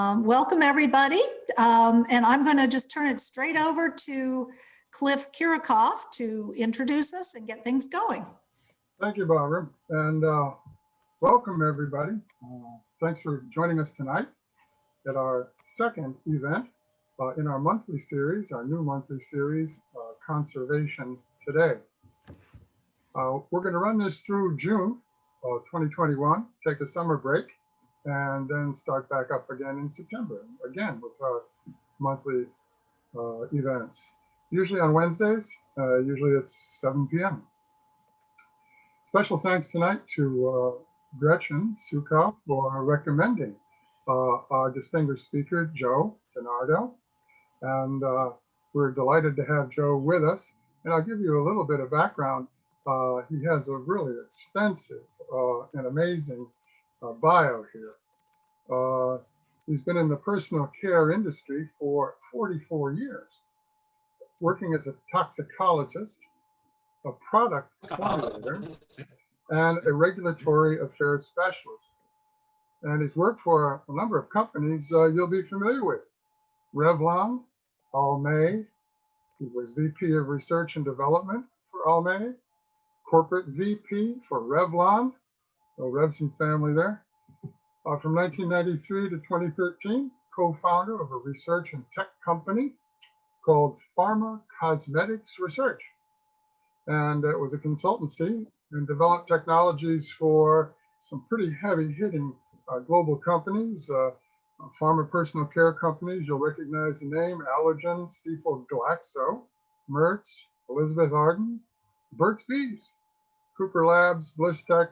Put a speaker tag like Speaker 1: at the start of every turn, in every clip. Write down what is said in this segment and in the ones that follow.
Speaker 1: Welcome, everybody. And I'm going to just turn it straight over to Cliff Kirikoff to introduce us and get things going.
Speaker 2: Thank you, Barbara, and welcome, everybody. Thanks for joining us tonight at our second event in our monthly series, our new monthly series, Conservation Today. We're going to run this through June of 2021, take a summer break, and then start back up again in September, again with our monthly events. Usually on Wednesdays, usually it's 7 p.m. Special thanks tonight to Gretchen Sukow for recommending our distinguished speaker, Joe DiNardo. And we're delighted to have Joe with us. And I'll give you a little bit of background. He has a really extensive and amazing bio here. He's been in the personal care industry for 44 years, working as a toxicologist, a product formulator, and a regulatory affairs specialist. And he's worked for a number of companies you'll be familiar with. Revlon, Almay, he was VP of Research and Development for Almay, Corporate VP for Revlon, Revson family there. From 1993 to 2013, co-founder of a research and tech company called Pharmaceuticals Research. And it was a consultancy and developed technologies for some pretty heavy-hitting global companies, pharma personal care companies. You'll recognize the name: Allergan, Stiefel Glaxo, Merck, Elizabeth Arden, Burt's Bees, Cooper Labs, Blistex,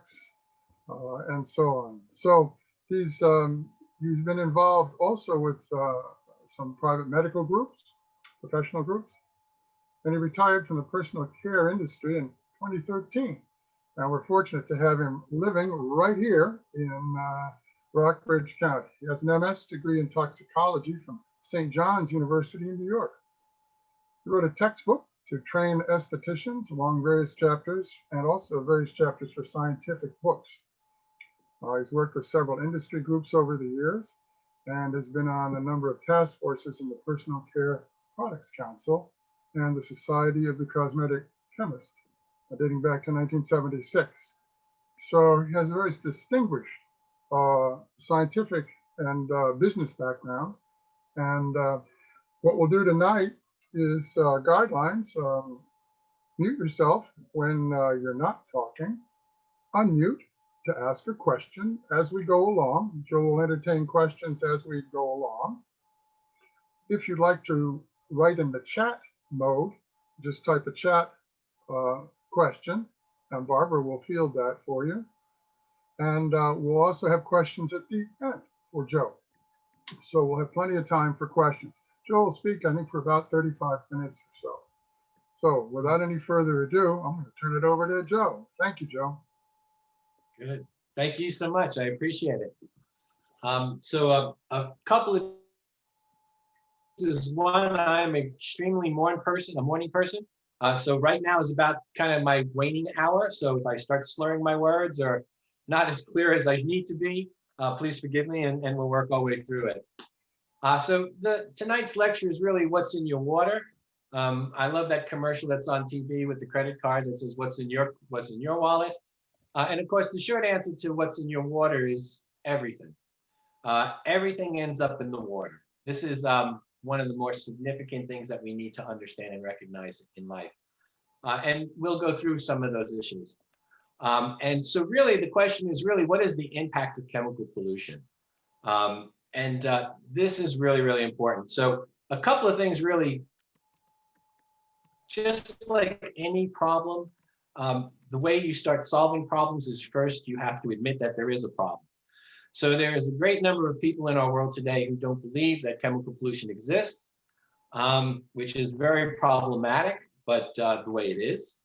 Speaker 2: and so on. So he's been involved also with some private medical groups, professional groups, and he retired from the personal care industry in 2013. And we're fortunate to have him living right here in Rockbridge County. He has an MS degree in toxicology from St. John's University in New York. He wrote a textbook to train estheticians along various chapters, and also various chapters for scientific books. He's worked with several industry groups over the years and has been on a number of task forces in the Personal Care Products Council and the Society of the Cosmetic Chemist, dating back to 1976. So he has a very distinguished scientific and business background. And what we'll do tonight is guidelines. Mute yourself when you're not talking. Unmute to ask a question as we go along. Joe will entertain questions as we go along. If you'd like to write in the chat mode, just type a chat question, and Barbara will field that for you. And we'll also have questions at the end for Joe. So we'll have plenty of time for questions. Joe will speak, I think, for about 35 minutes or so. So without any further ado, I'm going to turn it over to Joe. Thank you, Joe.
Speaker 3: Good. Thank you so much. I appreciate it. So a couple of is one, I'm extremely morning person. So right now is about kind of my waning hour. So if I start slurring my words or not as clear as I need to be, please forgive me, and we'll work our way through it. So tonight's lecture is really what's in your water. I love that commercial that's on TV with the credit card that says what's in your wallet. And of course, the short answer to what's in your water is everything. Everything ends up in the water. This is one of the more significant things that we need to understand and recognize in life. And we'll go through some of those issues. And so really the question is really, what is the impact of chemical pollution? This is really, really important. So a couple of things really, just like any problem, the way you start solving problems is first you have to admit that there is a problem. So there is a great number of people in our world today who don't believe that chemical pollution exists, which is very problematic, but the way it is.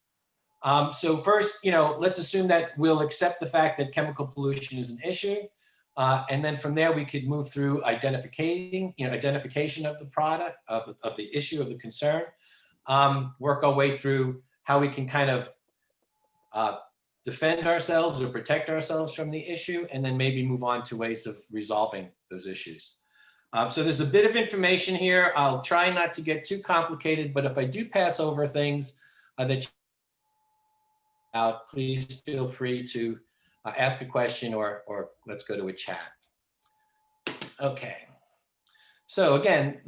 Speaker 3: So first, let's assume that we'll accept the fact that chemical pollution is an issue. And then from there, we could move through identification of the product, of the issue, of the concern, work our way through how we can kind of defend ourselves or protect ourselves from the issue, and then maybe move on to ways of resolving those issues. So there's a bit of information here. I'll try not to get too complicated, but if I do pass over things that out, please feel free to ask a question or let's go to a chat. Okay. So again,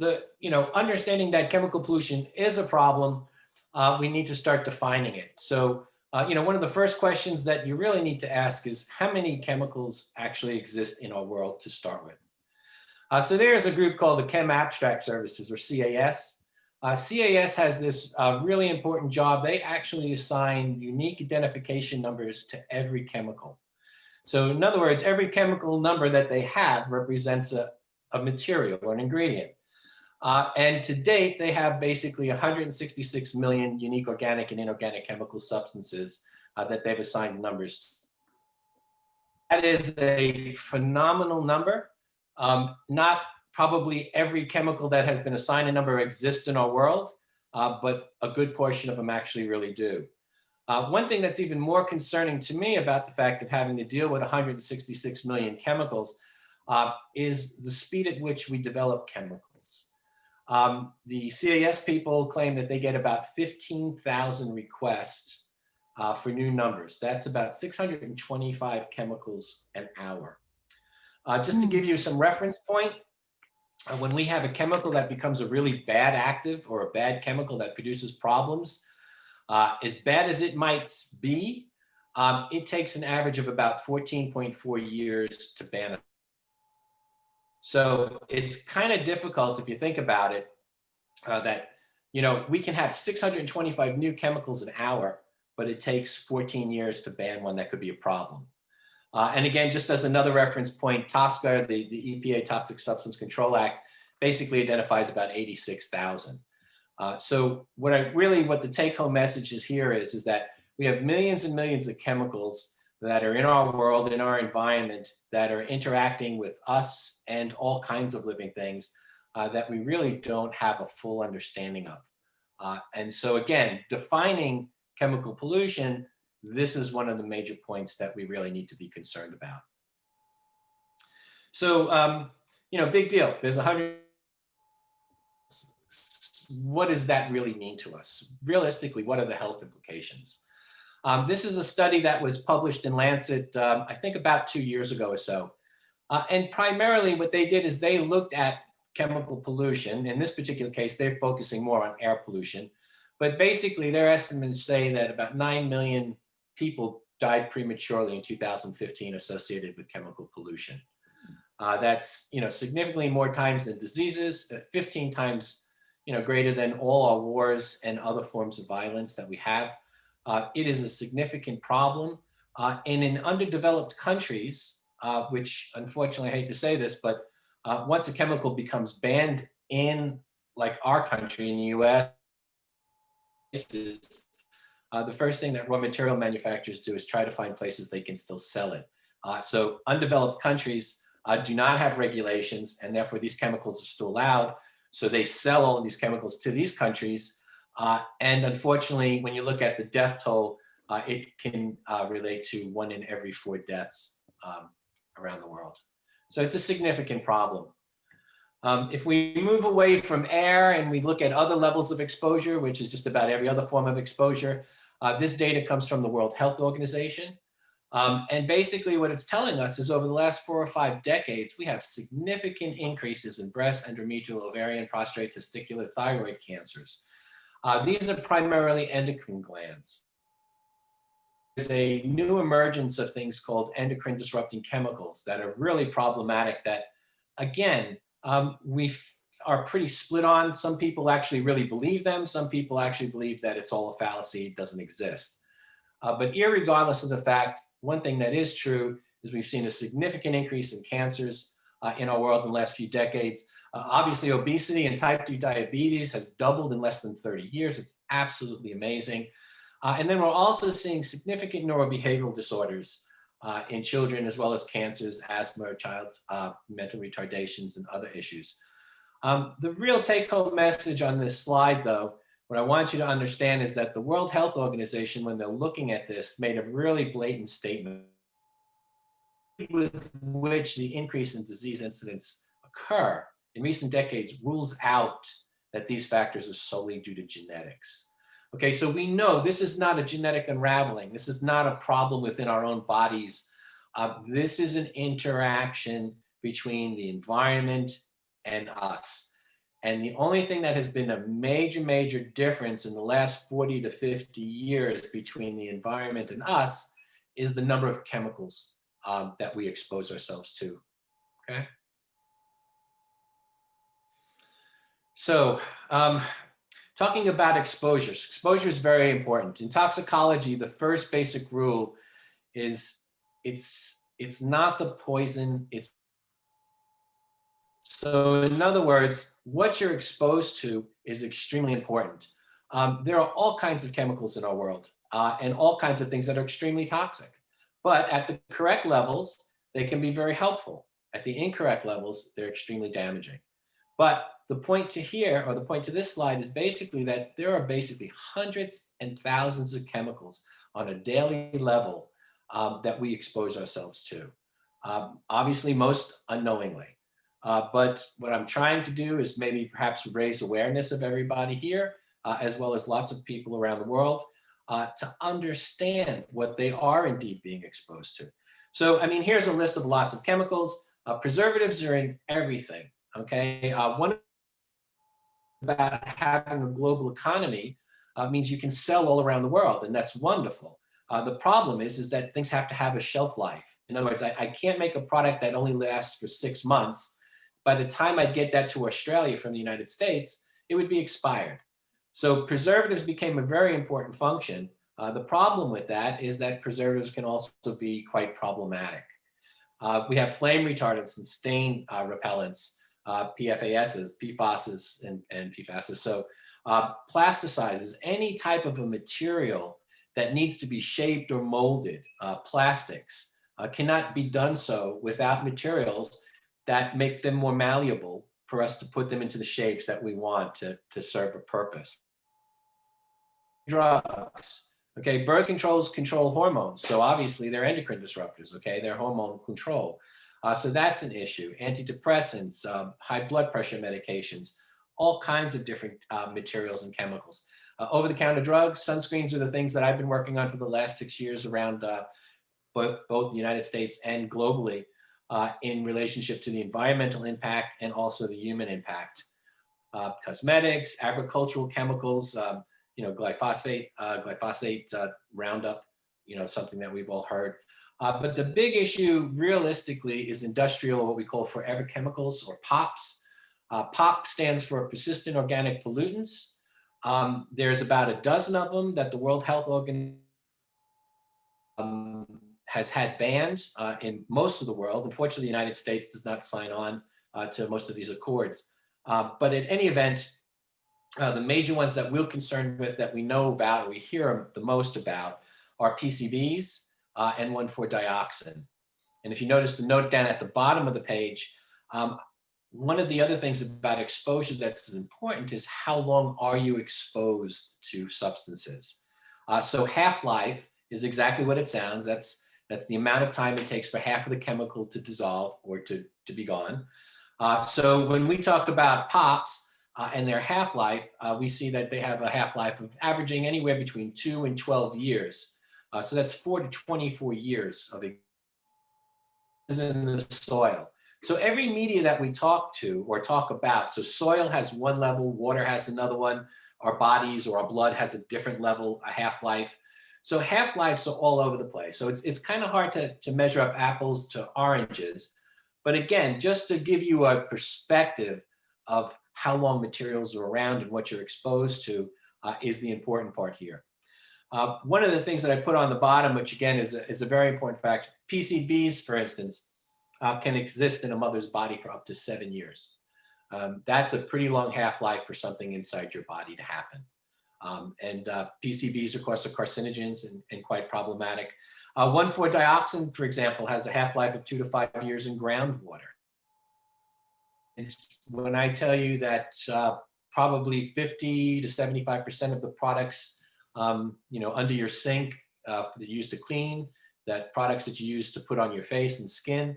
Speaker 3: understanding that chemical pollution is a problem, we need to start defining it. So, one of the first questions that you really need to ask is how many chemicals actually exist in our world to start with? So there's a group called the Chem Abstract Services, or CAS. CAS has this really important job. They actually assign unique identification numbers to every chemical. So in other words, every chemical number that they have represents a material or an ingredient. And to date, they have basically 166 million unique organic and inorganic chemical substances that they've assigned numbers. That is a phenomenal number. Not probably every chemical that has been assigned a number exists in our world, but a good portion of them actually really do. One thing that's even more concerning to me about the fact of having to deal with 166 million chemicals is the speed at which we develop chemicals. The CAS people claim that they get about 15,000 requests for new numbers. That's about 625 chemicals an hour. Just to give you some reference point, when we have a chemical that becomes a really bad active or a bad chemical that produces problems, as bad as it might be, it takes an average of about 14.4 years to ban it. So it's kind of difficult if you think about it, that we can have 625 new chemicals an hour, but it takes 14 years to ban one that could be a problem. And again, just as another reference point, TSCA, the EPA Toxic Substance Control Act, basically identifies about 86,000. So what the take-home message is here is that we have millions and millions of chemicals that are in our world, in our environment, that are interacting with us and all kinds of living things that we really don't have a full understanding of. And so again, defining chemical pollution, this is one of the major points that we really need to be concerned about. So, big deal. There's 100. What does that really mean to us? Realistically, what are the health implications? This is a study that was published in Lancet, I think about 2 years ago or so. And primarily what they did is they looked at chemical pollution. In this particular case, they're focusing more on air pollution. But basically, their estimates say that about 9 million people died prematurely in 2015 associated with chemical pollution. That's significantly more times than diseases, 15 times greater than all our wars and other forms of violence that we have. It is a significant problem. And in underdeveloped countries, which unfortunately I hate to say this, but once a chemical becomes banned in like our country in the US, the first thing that raw material manufacturers do is try to find places they can still sell it. So undeveloped countries do not have regulations, and therefore these chemicals are still allowed. So they sell all of these chemicals to these countries. And unfortunately, when you look at the death toll, it can relate to 1 in every 4 deaths around the world. So it's a significant problem. If we move away from air and we look at other levels of exposure, which is just about every other form of exposure, this data comes from the World Health Organization. And basically what it's telling us is over the last 4 or 5 decades, we have significant increases in breast, endometrial, ovarian, prostate, testicular, thyroid cancers. These are primarily endocrine glands. There's a new emergence of things called endocrine disrupting chemicals that are really problematic that, again, we are pretty split on. Some people actually really believe them. Some people actually believe that it's all a fallacy, it doesn't exist. But irregardless of the fact, one thing that is true is we've seen a significant increase in cancers in our world in the last few decades. Obviously, obesity and type 2 diabetes has doubled in less than 30 years. It's absolutely amazing. And then we're also seeing significant neurobehavioral disorders in children, as well as cancers, asthma, child mental retardations, and other issues. The real take-home message on this slide, though, what I want you to understand is that the World Health Organization, when they're looking at this, made a really blatant statement with which the increase in disease incidence occur in recent decades rules out that these factors are solely due to genetics. Okay, so we know this is not a genetic unraveling. This is not a problem within our own bodies. This is an interaction between the environment and us. And the only thing that has been a major, major difference in the last 40 to 50 years between the environment and us is the number of chemicals that we expose ourselves to, okay? So, talking about exposures. Exposure is very important. In toxicology, the first basic rule is it's not the poison, it's so in other words, what you're exposed to is extremely important. There are all kinds of chemicals in our world and all kinds of things that are extremely toxic. But at the correct levels, they can be very helpful. At the incorrect levels, they're extremely damaging. But the point to here, or the point to this slide, is basically that there are basically hundreds and thousands of chemicals on a daily level that we expose ourselves to. Obviously, most unknowingly. But what I'm trying to do is maybe perhaps raise awareness of everybody here, as well as lots of people around the world, to understand what they are indeed being exposed to. So, I mean, here's a list of lots of chemicals. Preservatives are in everything, okay? One about having a global economy means you can sell all around the world, and that's wonderful. The problem is that things have to have a shelf life. In other words, I can't make a product that only lasts for 6 months. By the time I get that to Australia from the United States, it would be expired. So preservatives became a very important function. The problem with that is that preservatives can also be quite problematic. We have flame retardants and stain repellents, PFASs, PFOSs, and PFASs. So plasticizers, any type of a material that needs to be shaped or molded, plastics, cannot be done so without materials that make them more malleable for us to put them into the shapes that we want to serve a purpose. Drugs, okay, birth controls control hormones. So obviously they're endocrine disruptors, okay? They're hormone control. So that's an issue. Antidepressants, high blood pressure medications, all kinds of different materials and chemicals. Over-the-counter drugs, sunscreens are the things that I've been working on for the last 6 years around both the United States and globally. In relationship to the environmental impact and also the human impact. Cosmetics, agricultural chemicals, glyphosate, Roundup, something that we've all heard. But the big issue realistically is industrial, what we call forever chemicals, or POPs. POP stands for persistent organic pollutants. There's about a dozen of them that the World Health Organization has had bans in most of the world. Unfortunately, the United States does not sign on to most of these accords. But in any event, the major ones that we're concerned with that we know about, or we hear the most about, are PCBs and 1,4-dioxin. And if you notice the note down at the bottom of the page, one of the other things about exposure that's important is how long are you exposed to substances? So half-life is exactly what it sounds. That's the amount of time it takes for half of the chemical to dissolve or to be gone. So when we talk about POPs and their half-life, we see that they have a half-life of averaging anywhere between 2 and 12 years. So that's 4 to 24 years of in the soil. So every media that we talk to or talk about, so soil has one level, water has another one, our bodies or our blood has a different level, a half-life. So half-lives are all over the place. So it's kind of hard to measure up apples to oranges. But again, just to give you a perspective of how long materials are around and what you're exposed to is the important part here. One of the things that I put on the bottom, which again is a very important fact, PCBs, for instance, can exist in a mother's body for up to 7 years. That's a pretty long half-life for something inside your body to happen. PCBs, of course, are carcinogens and quite problematic. 1,4-dioxin, for example, has a half-life of 2 to 5 years in groundwater. And when I tell you that probably 50 to 75% of the products, under your sink that you use to clean, that products that you use to put on your face and skin,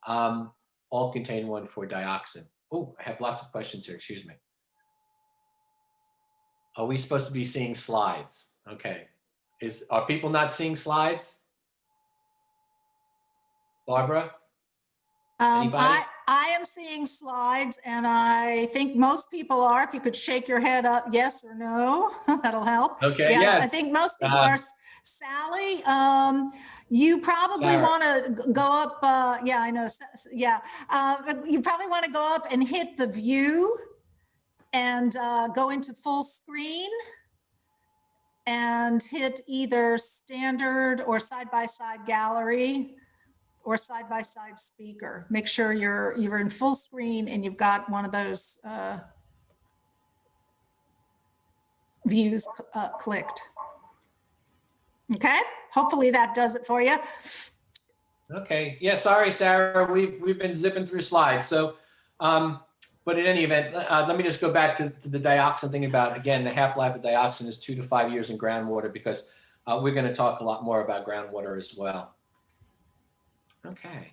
Speaker 3: all contain 1,4-dioxin. Oh, I have lots of questions here, excuse me. Are we supposed to be seeing slides? Okay. Are people not seeing slides? Barbara? Anybody?
Speaker 1: I am seeing slides, and I think most people are. If you could shake your head up, yes or no, that'll help.
Speaker 3: Okay,
Speaker 1: Yeah, I
Speaker 3: yes.
Speaker 1: think most people are. Sally, you probably
Speaker 3: Sarah.
Speaker 1: want to go up. Yeah, I know. Yeah, but you probably want to go up and hit the view and go into full screen and hit either standard or side-by-side gallery or side-by-side speaker. Make sure you're in full screen and you've got one of those views clicked. Okay, hopefully that does it for you.
Speaker 3: Okay, yeah, sorry, Sarah, we've been zipping through slides. So, but in any event, let me just go back to the dioxin thing about, again, the half-life of dioxin is 2 to 5 years in groundwater, because we're going to talk a lot more about groundwater as well. Okay.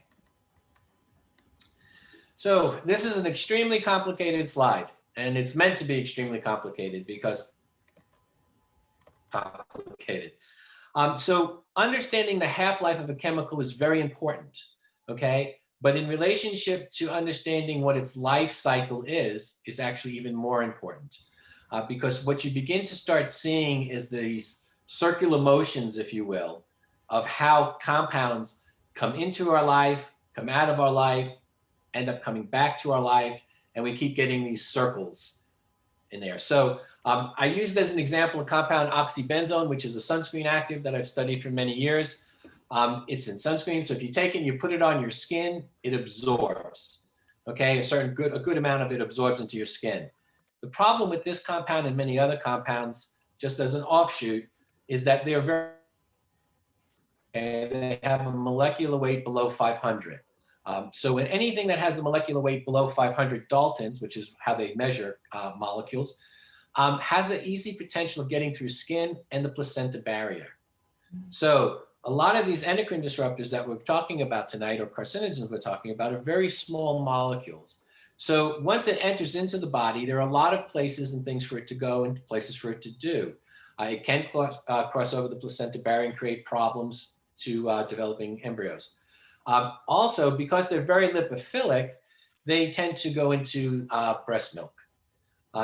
Speaker 3: So this is an extremely complicated slide, and it's meant to be extremely complicated because complicated. So understanding the half-life of a chemical is very important, okay? But in relationship to understanding what its life cycle is actually even more important, because what you begin to start seeing is these circular motions, if you will, of how compounds come into our life, come out of our life, end up coming back to our life, and we keep getting these circles in there. So I used as an example a compound oxybenzone, which is a sunscreen active that I've studied for many years. It's in sunscreen, so if you take it and you put it on your skin, it absorbs. Okay, a good amount of it absorbs into your skin. The problem with this compound and many other compounds, just as an offshoot, is that they're they have a molecular weight below 500. So when anything that has a molecular weight below 500 Daltons, which is how they measure molecules, has an easy potential of getting through skin and the placenta barrier. So a lot of these endocrine disruptors that we're talking about tonight, or carcinogens we're talking about, are very small molecules. So once it enters into the body, there are a lot of places and things for it to go and places for it to do. It can cross over the placenta barrier and create problems to developing embryos. Also, because they're very lipophilic, they tend to go into breast milk.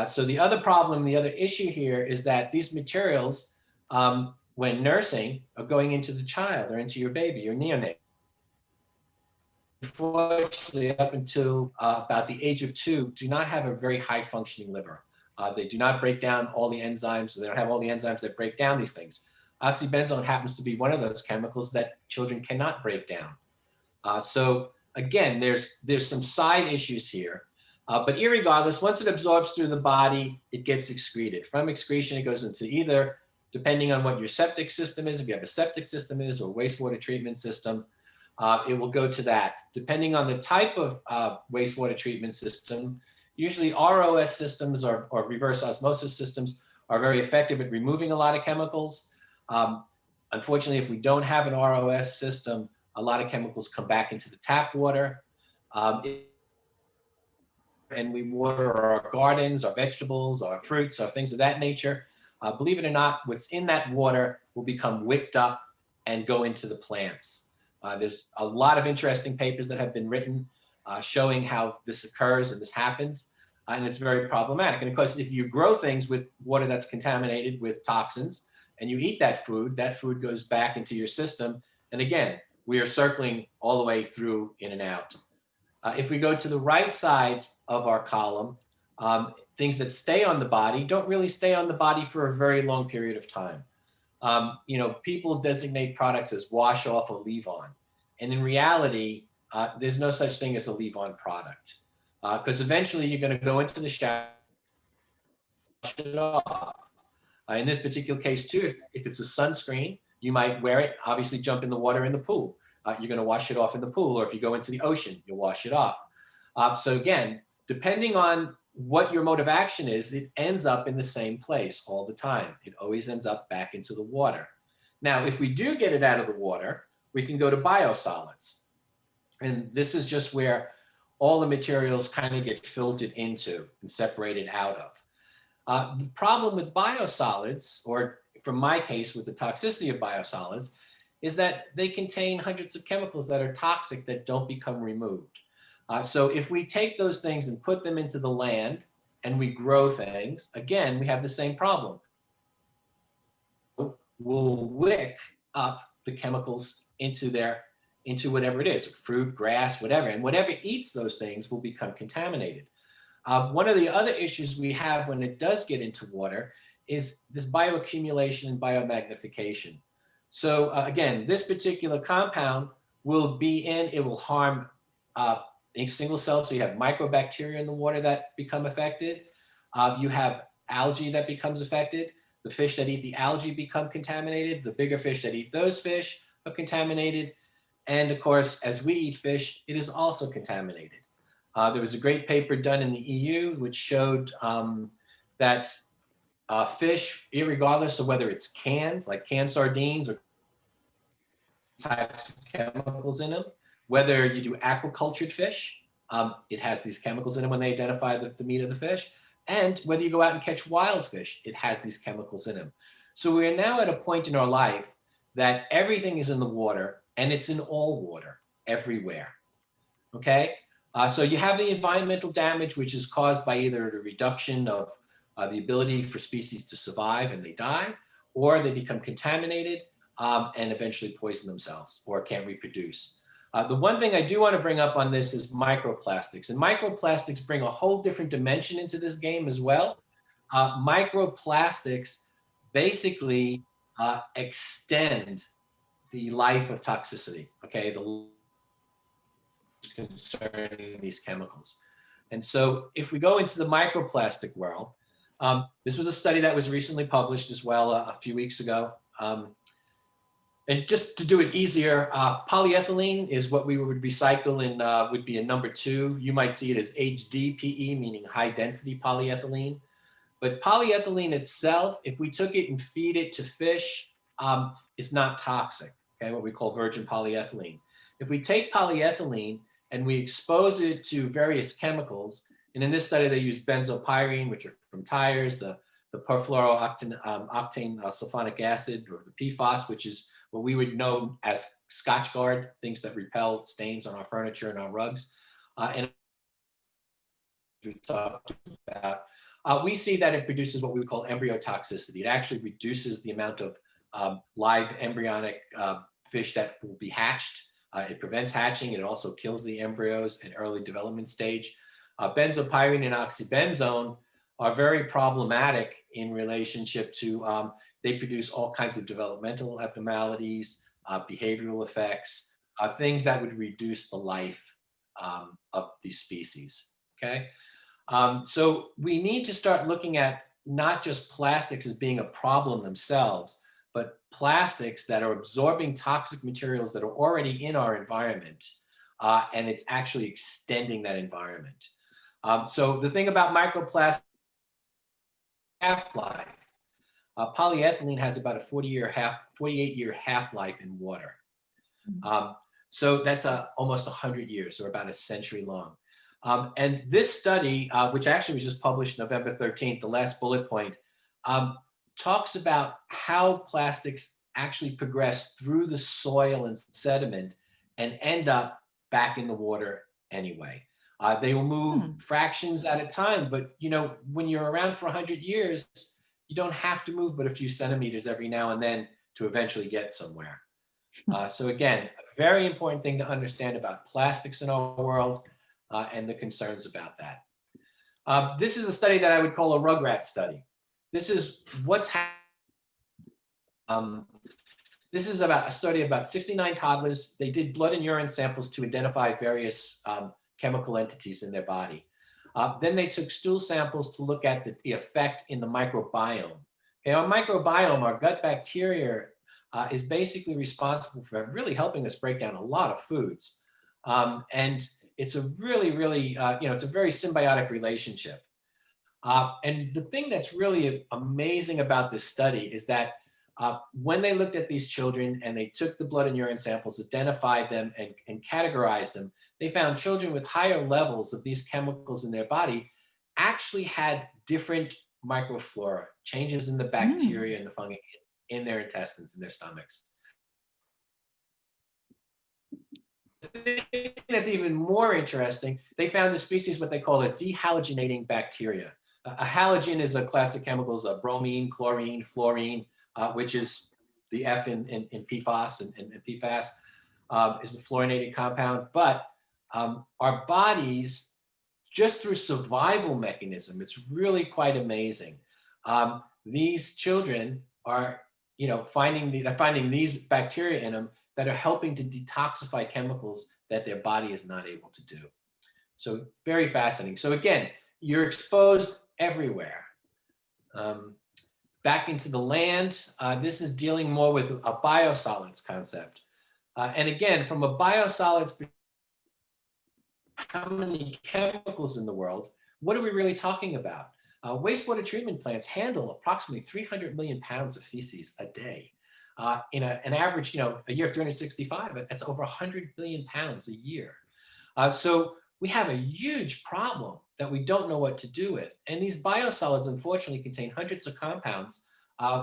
Speaker 3: So the other problem, the other issue here is that these materials, when nursing, are going into the child or into your baby, your neonate. Unfortunately, up until about the age of 2, do not have a very high functioning liver. They do not break down all the enzymes. They don't have all the enzymes that break down these things. Oxybenzone happens to be one of those chemicals that children cannot break down. So again, there's some side issues here. But irregardless, once it absorbs through the body, it gets excreted. From excretion, it goes into either, depending on what your septic system is, if you have a septic system is, or wastewater treatment system, it will go to that. Depending on the type of wastewater treatment system, usually ROS systems or reverse osmosis systems are very effective at removing a lot of chemicals. Unfortunately, if we don't have an ROS system, a lot of chemicals come back into the tap water. And we water our gardens, our vegetables, our fruits, our things of that nature. Believe it or not, what's in that water will become wicked up and go into the plants. There's a lot of interesting papers that have been written showing how this occurs and this happens, and it's very problematic. And of course, if you grow things with water that's contaminated with toxins and you eat that food goes back into your system. And again, we are circling all the way through, in and out. If we go to the right side of our column, things that stay on the body don't really stay on the body for a very long period of time. People designate products as wash off or leave on. And in reality, there's no such thing as a leave on product, because eventually you're going to go into the shower, wash it off. In this particular case too, if it's a sunscreen, you might wear it, obviously jump in the water in the pool. You're going to wash it off in the pool, or if you go into the ocean, you'll wash it off. So again, depending on what your mode of action is, it ends up in the same place all the time. It always ends up back into the water. Now, if we do get it out of the water, we can go to biosolids. And this is just where all the materials kind of get filtered into and separated out of. The problem with biosolids, or from my case with the toxicity of biosolids, is that they contain hundreds of chemicals that are toxic that don't become removed. So if we take those things and put them into the land and we grow things, again, we have the same problem. We'll wick up the chemicals into whatever it is, fruit, grass, whatever, and whatever eats those things will become contaminated. One of the other issues we have when it does get into water is this bioaccumulation and biomagnification. So again, this particular compound will be it will harm single cells. So you have microbacteria in the water that become affected. You have algae that becomes affected. The fish that eat the algae become contaminated. The bigger fish that eat those fish are contaminated. And of course, as we eat fish, it is also contaminated. There was a great paper done in the EU which showed that fish, irregardless of whether it's canned, like canned sardines or types of chemicals in them, whether you do aquacultured fish, it has these chemicals in it when they identify the meat of the fish, and whether you go out and catch wild fish, it has these chemicals in them. So we are now at a point in our life that everything is in the water, and it's in all water, everywhere, okay? So you have the environmental damage, which is caused by either the reduction of the ability for species to survive and they die, or they become contaminated and eventually poison themselves or can't reproduce. The one thing I do want to bring up on this is microplastics. And microplastics bring a whole different dimension into this game as well. Microplastics basically extend the life of toxicity, okay? The concerning these chemicals. And so if we go into the microplastic world, this was a study that was recently published as well a few weeks ago. And just to do it easier, polyethylene is what we would recycle and would be a number 2. You might see it as HDPE, meaning high density polyethylene. But polyethylene itself, if we took it and feed it to fish, it's not toxic, okay, what we call virgin polyethylene. If we take polyethylene and we expose it to various chemicals, and in this study they used benzopyrene, which are from tires, the perfluorooctane sulfonic acid, or the PFOS, which is what we would know as Scotchgard, things that repel stains on our furniture and our rugs. And we talked about, we see that it produces what we would call embryotoxicity. It actually reduces the amount of live embryonic fish that will be hatched. It prevents hatching. It also kills the embryos at early development stage. Benzopyrene and oxybenzone are very problematic in relationship to, they produce all kinds of developmental abnormalities, behavioral effects, things that would reduce the life of these species, okay? So we need to start looking at not just plastics as being a problem themselves, but plastics that are absorbing toxic materials that are already in our environment, and it's actually extending that environment. So the thing about microplastic half-life, polyethylene has about a 48-year half-life in water. So that's almost 100 years, or about a century long. And this study, which actually was just published November 13th, the last bullet point, talks about how plastics actually progress through the soil and sediment and end up back in the water anyway. They will move fractions at a time, but you know, when you're around for 100 years, you don't have to move but a few centimeters every now and then to eventually get somewhere. So again, a very important thing to understand about plastics in our world and the concerns about that. This is a study that I would call a rugrat study. This is what's happening. This is about a study of about 69 toddlers. They did blood and urine samples to identify various chemical entities in their body. Then they took stool samples to look at the effect in the microbiome. Okay, our microbiome, our gut bacteria, is basically responsible for really helping us break down a lot of foods. And it's a really, it's a very symbiotic relationship. And the thing that's really amazing about this study is that When they looked at these children and they took the blood and urine samples, identified them and categorized them, they found children with higher levels of these chemicals in their body actually had different microflora, changes in the bacteria and the fungi in their intestines, in their stomachs. The thing that's even more interesting, they found the species what they call a dehalogenating bacteria. A halogen is a class of chemicals, bromine, chlorine, fluorine, which is the F in PFOS and PFAS, is a fluorinated compound. But our bodies, just through survival mechanism, it's really quite amazing. These children are, finding these bacteria in them that are helping to detoxify chemicals that their body is not able to do. So very fascinating. So again, you're exposed everywhere. Back into the land, this is dealing more with a biosolids concept. And again, from a biosolids, how many chemicals in the world, what are we really talking about? Wastewater treatment plants handle approximately 300 million pounds of feces a day. In an average, a year of 365, that's over 100 billion pounds a year. So we have a huge problem that we don't know what to do with. And these biosolids, unfortunately, contain hundreds of compounds,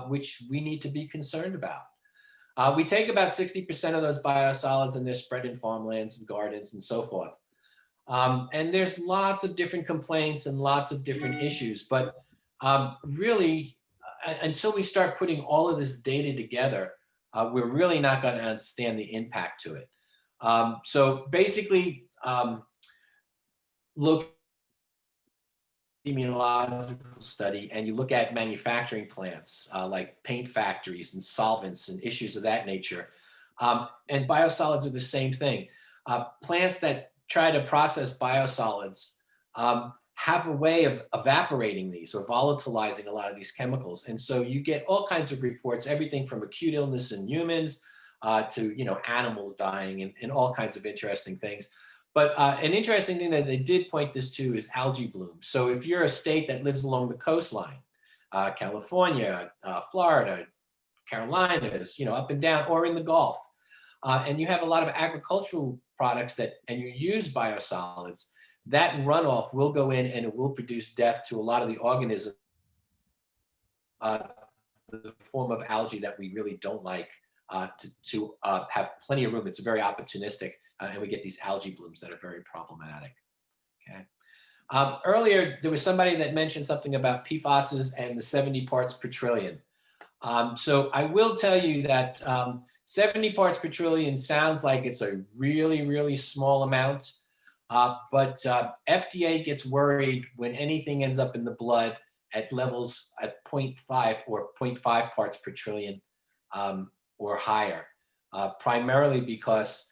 Speaker 3: which we need to be concerned about. We take about 60% of those biosolids and they're spread in farmlands and gardens and so forth. And there's lots of different complaints and lots of different issues, but really, until we start putting all of this data together, we're really not going to understand the impact to it. So basically, look epidemiological study and you look at manufacturing plants like paint factories and solvents and issues of that nature. And biosolids are the same thing. Plants that try to process biosolids have a way of evaporating these or volatilizing a lot of these chemicals. And so you get all kinds of reports, everything from acute illness in humans to animals dying and all kinds of interesting things. But an interesting thing that they did point this to is algae bloom. So if you're a state that lives along the coastline, California, Florida, Carolinas, up and down, or in the Gulf, and you have a lot of agricultural products and you use biosolids, that runoff will go in and it will produce death to a lot of the organisms, the form of algae that we really don't like to have plenty of room. It's very opportunistic, and we get these algae blooms that are very problematic. Okay. Earlier, there was somebody that mentioned something about PFASs and the 70 parts per trillion. So I will tell you that 70 parts per trillion sounds like it's a really, really small amount. But FDA gets worried when anything ends up in the blood at levels at 0.5 or 0.5 parts per trillion or higher, primarily because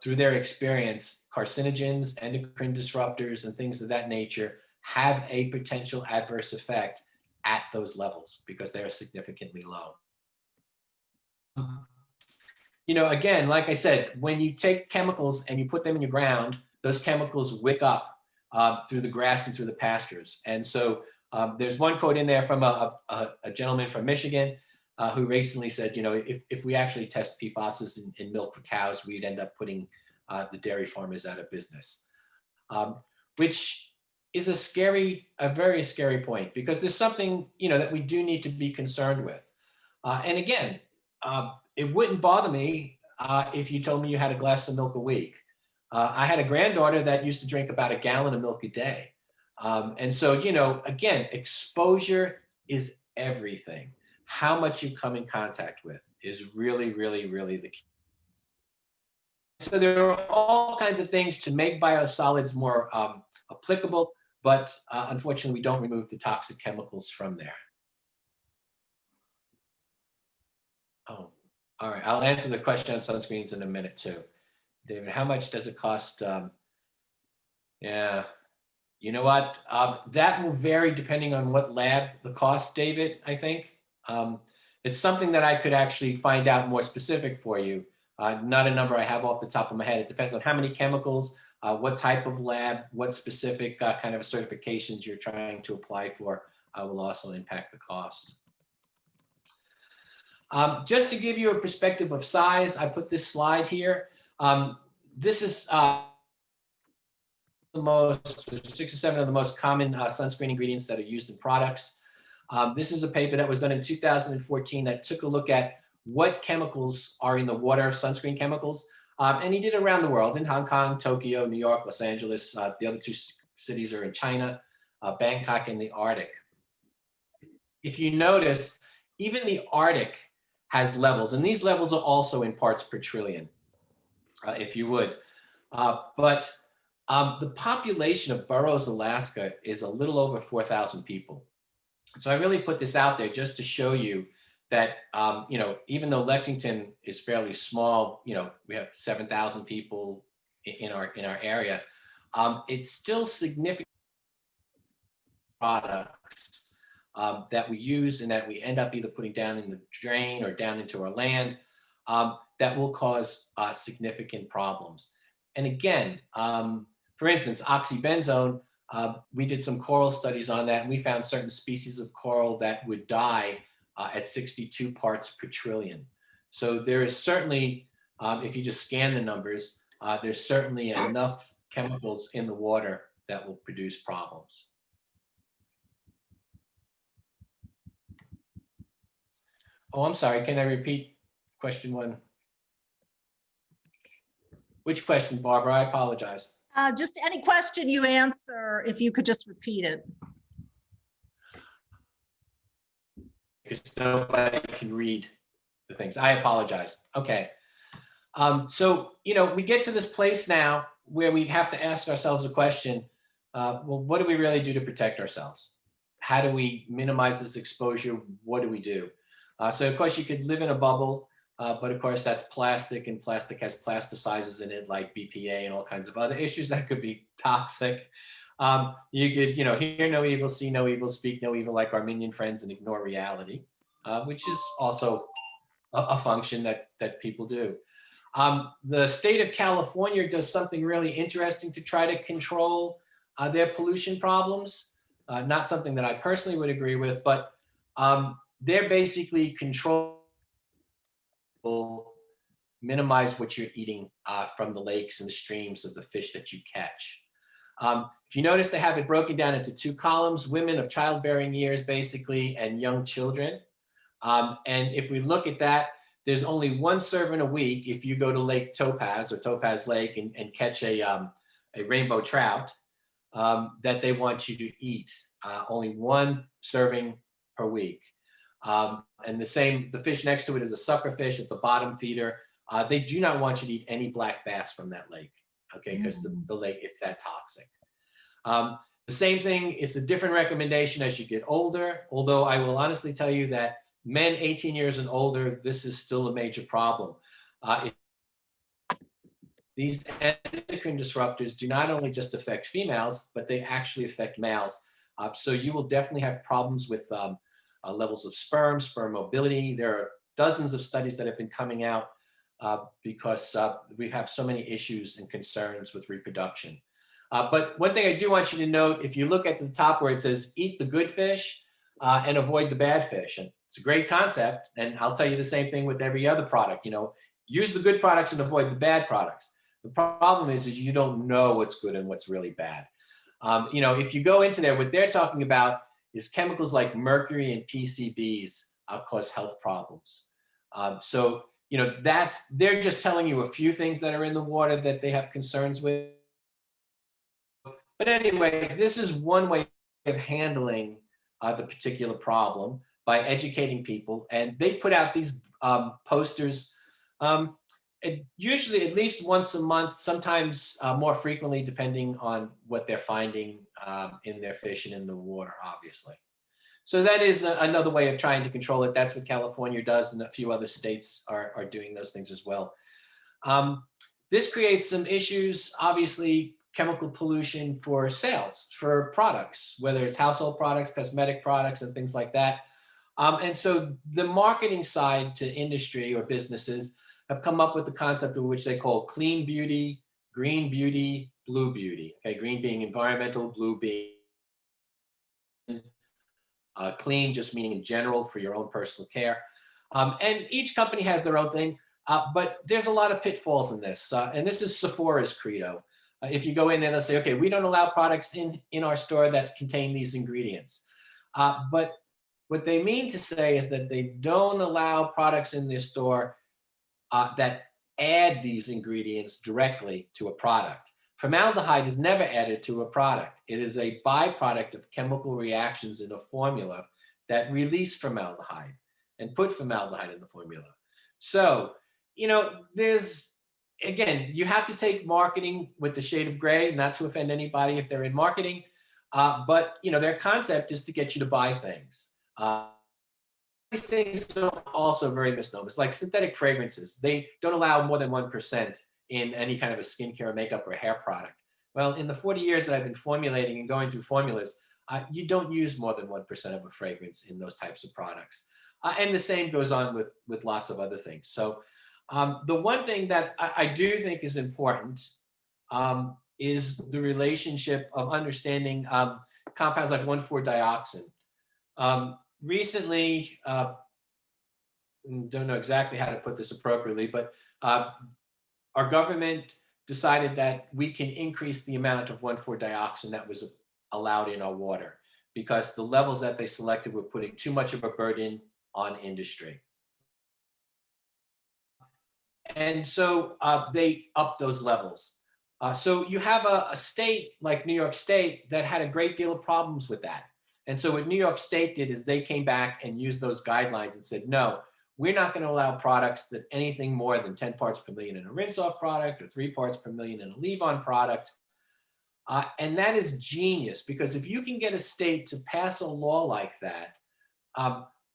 Speaker 3: through their experience, carcinogens, endocrine disruptors, and things of that nature have a potential adverse effect at those levels because they're significantly low. Again, like I said, when you take chemicals and you put them in your ground, those chemicals wick up through the grass and through the pastures. And so there's one quote in there from a gentleman from Michigan who recently said, if we actually test PFASs in milk for cows, we'd end up putting the dairy farmers out of business, which is a very scary point because there's something, that we do need to be concerned with. And again, it wouldn't bother me if you told me you had a glass of milk a week. I had a granddaughter that used to drink about a gallon of milk a day. And so, again, exposure is everything. How much you come in contact with is really, really, really the key. So there are all kinds of things to make biosolids more applicable, but unfortunately, we don't remove the toxic chemicals from there. Oh, all right. I'll answer the question on sunscreens in a minute too. David, how much does it cost? Yeah, you know what? That will vary depending on what lab the cost, David, I think. It's something that I could actually find out more specific for you. Not a number I have off the top of my head. It depends on how many chemicals, what type of lab, what specific kind of certifications you're trying to apply for will also impact the cost. Just to give you a perspective of size, I put this slide here. This is the most, 6 or 7 of the most common sunscreen ingredients that are used in products. This is a paper that was done in 2014 that took a look at what chemicals are in the water, sunscreen chemicals. And he did it around the world, in Hong Kong, Tokyo, New York, Los Angeles. The other 2 cities are in China, Bangkok, and the Arctic. If you notice, even the Arctic has levels, and these levels are also in parts per trillion, if you would. But the population of Burroughs, Alaska is a little over 4,000 people. So I really put this out there just to show you that, you know, even though Lexington is fairly small, you know, we have 7,000 people in our area, it's still significant products that we use and that we end up either putting down in the drain or down into our land that will cause significant problems. And again, for instance, oxybenzone, we did some coral studies on that, and we found certain species of coral that would die at 62 parts per trillion. So there is certainly, if you just scan the numbers, there's certainly enough chemicals in the water that will produce problems. Oh, I'm sorry, can I repeat question 1? Which question, Barbara? I apologize.
Speaker 1: Just any question you answer, if you could just repeat it.
Speaker 3: Because nobody can read the things. I apologize. Okay. So, you know, we get to this place now where we have to ask ourselves a question. Well, what do we really do to protect ourselves? How do we minimize this exposure? What do we do? So, of course, you could live in a bubble, but of course, that's plastic, and plastic has plasticizers in it like BPA and all kinds of other issues that could be toxic. You could, you know, hear no evil, see no evil, speak no evil like our minion friends and ignore reality, which is also a function that people do. The state of California does something really interesting to try to control their pollution problems. Not something that I personally would agree with, but they're basically minimize what you're eating from the lakes and the streams of the fish that you catch. If you notice, they have it broken down into 2 columns, women of childbearing years, basically, and young children. And if we look at that, there's only 1 serving a week if you go to Lake Topaz or Topaz Lake and catch a rainbow trout that they want you to eat. Only 1 serving per week. And the fish next to it is a sucker fish. It's a bottom feeder. They do not want you to eat any black bass from that lake, okay, because the lake is that toxic. The same thing, it's a different recommendation as you get older, although I will honestly tell you that men 18 years and older, this is still a major problem. These endocrine disruptors do not only just affect females, but they actually affect males. So you will definitely have problems with levels of sperm mobility. There are dozens of studies that have been coming out because we have so many issues and concerns with reproduction. But one thing I do want you to note, if you look at the top where it says eat the good fish and avoid the bad fish, and it's a great concept, and I'll tell you the same thing with every other product. You know, use the good products and avoid the bad products. The problem is you don't know what's good and what's really bad. You know, if you go into there, what they're talking about is chemicals like mercury and PCBs cause health problems. So, you know, they're just telling you a few things that are in the water that they have concerns with. But anyway, this is one way of handling the particular problem by educating people. And they put out these posters usually at least once a month, sometimes more frequently, depending on what they're finding in their fish and in the water, obviously. So that is another way of trying to control it. That's what California does, and a few other states are doing those things as well. This creates some issues, obviously, chemical pollution for sales, for products, whether it's household products, cosmetic products, and things like that. And so the marketing side to industry or businesses have come up with the concept of which they call clean beauty, green beauty, blue beauty. Okay, green being environmental, blue being clean, just meaning in general for your own personal care. And each company has their own thing, but there's a lot of pitfalls in this. And this is Sephora's credo. If you go in there, they'll say, okay, we don't allow products in our store that contain these ingredients. But what they mean to say is that they don't allow products in their store that add these ingredients directly to a product. Formaldehyde is never added to a product. It is a byproduct of chemical reactions in a formula that release formaldehyde and put formaldehyde in the formula. So, you know, again, you have to take marketing with the shade of gray, not to offend anybody if they're in marketing, but, you know, their concept is to get you to buy things. These things are also very misnomers, like synthetic fragrances. They don't allow more than 1% in any kind of a skincare or makeup or hair product. Well, in the 40 years that I've been formulating and going through formulas, you don't use more than 1% of a fragrance in those types of products. And the same goes on with lots of other things. So the one thing that I do think is important is the relationship of understanding compounds like 1,4-dioxin. Recently, don't know exactly how to put this appropriately, but our government decided that we can increase the amount of 1,4-dioxin that was allowed in our water because the levels that they selected were putting too much of a burden on industry. And so they upped those levels. So you have a state like New York State that had a great deal of problems with that. And so what New York State did is they came back and used those guidelines and said, no, we're not going to allow products that anything more than 10 parts per million in a rinse-off product or 3 parts per million in a leave-on product. And that is genius, because if you can get a state to pass a law like that,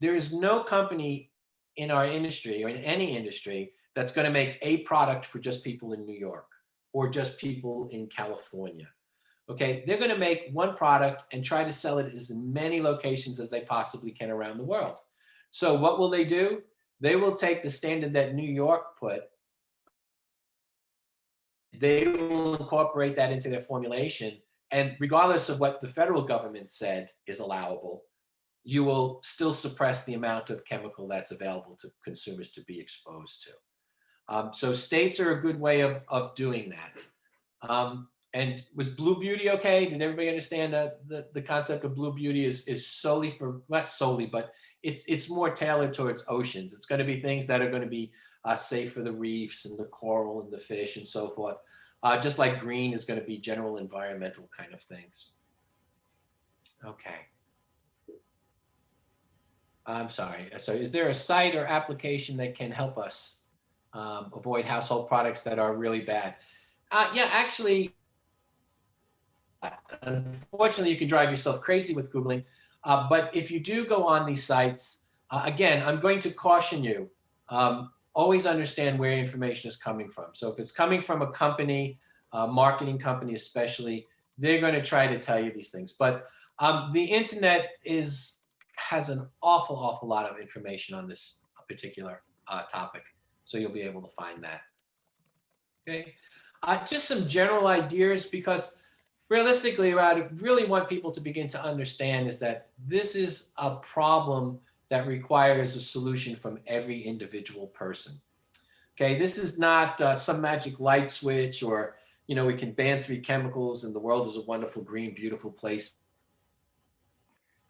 Speaker 3: there is no company in our industry or in any industry that's going to make a product for just people in New York or just people in California. Okay, they're going to make one product and try to sell it as many locations as they possibly can around the world. So what will they do? They will take the standard that New York put. They will incorporate that into their formulation. And regardless of what the federal government said is allowable, you will still suppress the amount of chemical that's available to consumers to be exposed to. So states are a good way of doing that. And was Blue Beauty okay? Did everybody understand that the concept of Blue Beauty is solely for, not solely, but it's more tailored towards oceans. It's going to be things that are going to be safe for the reefs and the coral and the fish and so forth. Just like green is going to be general environmental kind of things. Okay. I'm sorry. So is there a site or application that can help us avoid household products that are really bad? Yeah, actually, unfortunately, you can drive yourself crazy with Googling. But if you do go on these sites, again, I'm going to caution you, always understand where information is coming from. So if it's coming from a company, a marketing company especially, they're going to try to tell you these things. But the internet has an awful lot of information on this particular topic. So you'll be able to find that. Okay, just some general ideas, because realistically, what I really want people to begin to understand is that this is a problem that requires a solution from every individual person. Okay, this is not some magic light switch, or, you know, we can ban 3 chemicals and the world is a wonderful, green, beautiful place.